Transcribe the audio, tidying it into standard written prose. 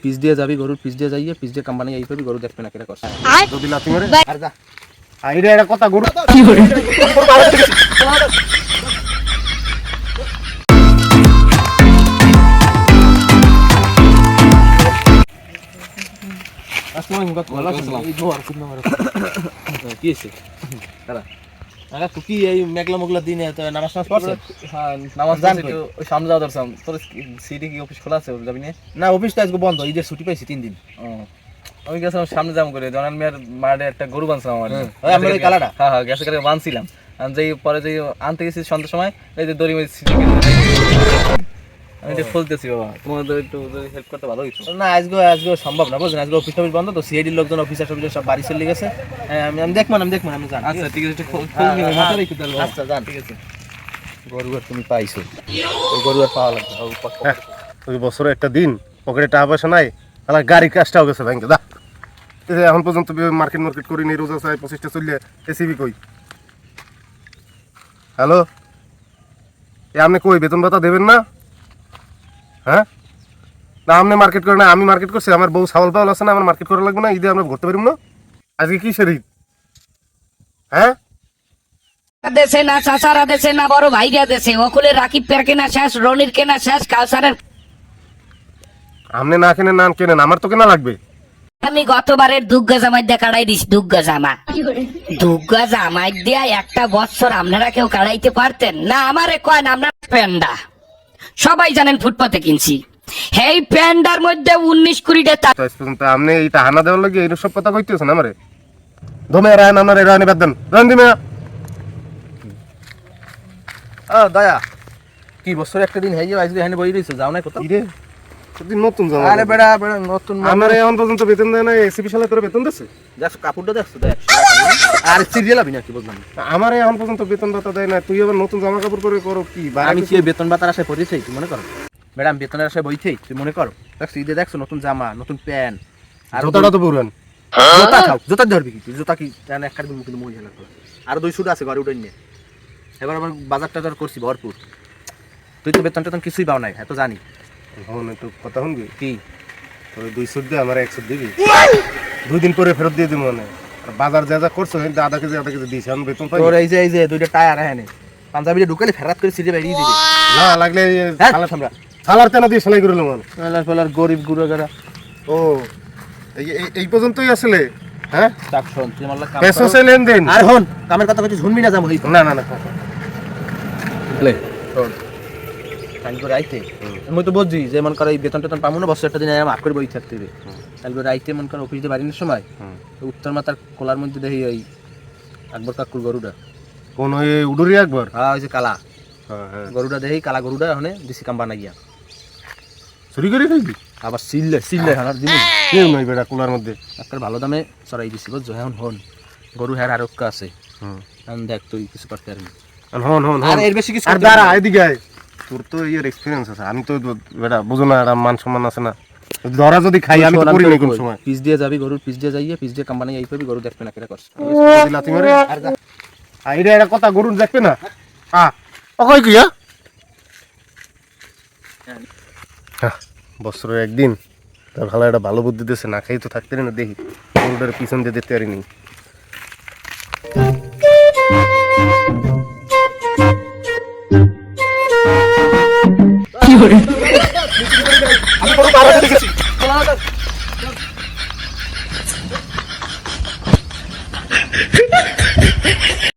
piece দিয়ে যাবি গরুর পিস দিয়ে যাইয়ে পিস দিয়ে কোম্পানি এই করবি গরু দেখবে না কেরা করছে যদি লাথি মারে আর যা আইরে এটা কথা গরু কি করে আসসালামু আলাইকুম ভালো আছেন এই জোয়ার কুদনা মারা কি আছে দাদা আগা তুই কি এই মেঘলা মগলা দিনে তো নামাজ পড়ছ হ্যাঁ নামাজ জান তো ওই সামনে যাও দরছাম তোর সিটি কি অফিস খোলা আছে যাবি না অফিসটা আজকে বন্ধ ঈদের ছুটি পাইছি 3 দিন আমি গেছিলাম সামনে যাম করে জনান মিয়ার মাঠে একটা গরু বানছিলাম আমার ওই আমরা ওই কালাটা হ্যাঁ হ্যাঁ গ্যাসে করে বানছিলাম আমি যেই পরে যেই আনতে গেছি সন্ধ্যার সময় এই যে দড়ি মেরে সিটি আমি এটা খুলতেছি বাবা তোমাদের একটু হেল্প করতে ভালো হইতো না আজকে সম্ভব না বুঝছেন আজকে অফিস বন্ধ তো সিআইডির লোকজন অফিসার সব বাড়ি চলে গেছে আমি দেখবো আমি জান আচ্ছা ঠিক আছে খুল নিয়ে মাথা রেখে দাও আচ্ছা জান ঠিক আছে গরু আর তুমি পাইছো ওই গরু আর পাওয়া লাগবে ওই বছরে একটা দিন পকেটে টাকা পয়সা নাই তাহলে গাড়ি কাজটাও গেছে ব্যাংকে দা এখন পর্যন্ত মার্কেট করিনি রোজা চাই 25টা চললে এসিবি কই হ্যালো আপনি কই বেতন ভাতা দেবেন না হ্যাঁ না আপনি মার্কেট করেন না আমি মার্কেট করছি আমার বউ ছাগল পাওয়াল আছে না আমার মার্কেট করা লাগবে না ঈদে আমরা ঘুরতে পারব না আজকে কি শরীর হ্যাঁ দেশে না চাচারা দেশে না বড় ভাইরা দেশে অকুলের রাকিবের কেনা শেষ রনির কেনা শেষ কাউসারের আপনি না কেনেন আমার তো কেনা লাগবে আমি গতবারের দুগ্গা জামাই দিয়ে কাটাই দিস দুগ্গা জামাই দিয়া একটা বছর আপনারা কেউ কাটাইতে পারতেন না আমারে কয় না আমরা প্যান্ডা সবাই জানেন ফুটপাতে কিনছি এই প্যান্ডার মধ্যে 19-20 টাকা আপনি এইটা হানা দেওয়ার লাগে এই সব কথা কইতেছেন আমারে ধমে রায়ন আপনার রায়নি বাদ দেন রায়ন দিমে দয়া কি বছর একটা দিন হয়ে যাবে আজকে এখানে বই রইছো যাও না কোথাও রে প্রতিদিন নতুন জামা আরে বেড়া নতুন আমার এখন পর্যন্ত বেতন দেয় না এসিপি শালা তোর বেতন দিছে দেখো কাপড়টা দেখছো দেখ আর সিরিয়াল আবি না কি বললাম আমার এখন পর্যন্ত বেতন ভাতা দেয় না তুই আবার নতুন জামা কাপড় করে করো কি আমি কি বেতন ভাতার আশায় পড়েছি তুই মনে করো ম্যাডাম বেতনের আশায় বইছেই তুই মনে করো দেখছো ঈদে দেখছো নতুন জামা নতুন প্যান্ট আর জুতাটা তো পুরান জুতা খাও জুতা ধরবি কি জুতা কি টান এক কাটবি মুখে মই হেলা আর 2 শুট আছে ঘরে উঠাই নিয়ে এবার আবার বাজার টাজার করছি ভরপুর তুই তো বেতন টেতন কিছুই পাও নাই এত জানি হন একটু কথা শুনবি কি তোর 2 শুট দে আমার 1 শুট দিবি 2 দিন পরে ফেরত দিয়ে দিব মানে বাজার যা করছো কিন্তু আধা কেজি দিছ আমি বেতন পাই তোর এই যে দুইটা টায়ার এখানে পাঞ্জাবিটা ঢুকালে ফেরাত করে সিটে বাইরে দিবি না লাগলে শালা আমরা শালার তেনা দিয়ে সেলাই করে লমান শালার গরিব গুড়াগাড়া ও এই পর্যন্তই আসলে হ্যাঁ টাক শুন তুই মাল্লা কাম পেছো সে লেনদেন আর হন কামের কথা কইছিস শুনবি না যাম হই না লে শোন কাল করে আইতে আমি তো বুঝছি যে মন করে এই বেতন টেতন পামু না বছর একটা দিন মাফ করে বই থাকতে হবে কাল করে আইতে মন করে অফিসে বাড়ির সময় উত্তর মাথার কোলার মধ্যে দেখি ওই আকবর কাকুর গরুটা কোন ওই উডুরি আকবর হ্যাঁ ওই যে কালা হ্যাঁ গরুটা দেখি কালা গরুটা ওখানে দিছি কাম বানাইয়া চুরি করে খাইবি আবার সিললে হানার দিন কেউ নাই বেটা কোলার মধ্যে একটা ভালো দামে চড়াই দিছি বুঝছো এখন হন গরু হ্যার আর একটা আছে এখন দেখ তুই কিছু করতে পারবি হন আর এর বেশি কিছু আর দাঁড়া এদিকে আয় তোর তো এর এক্সপেরিয়েন্স আছে আমি তো বেটা বুঝো না এটা মান সম্মান আছে না ধরা যদি খাই আমি তো করি না কোন সময় পিস দিয়ে যাবি গরুর পিস দিয়ে যাইয়ে পিস দিয়ে কোম্পানি এই করবি গরু দেখবে না কেরা করছে যদি লাথি মারে আর যা আইরে এটা কথা গরুর দেখবে না কই কি বছরের একদিন তার ভালো একটা ভালো বুদ্ধি দিয়েছে না খাই তো থাকতে না দেখি গরুটার পিছন দিয়ে দেখতে পারিনি কি করে আমি কোনো বারোটা দেখেছি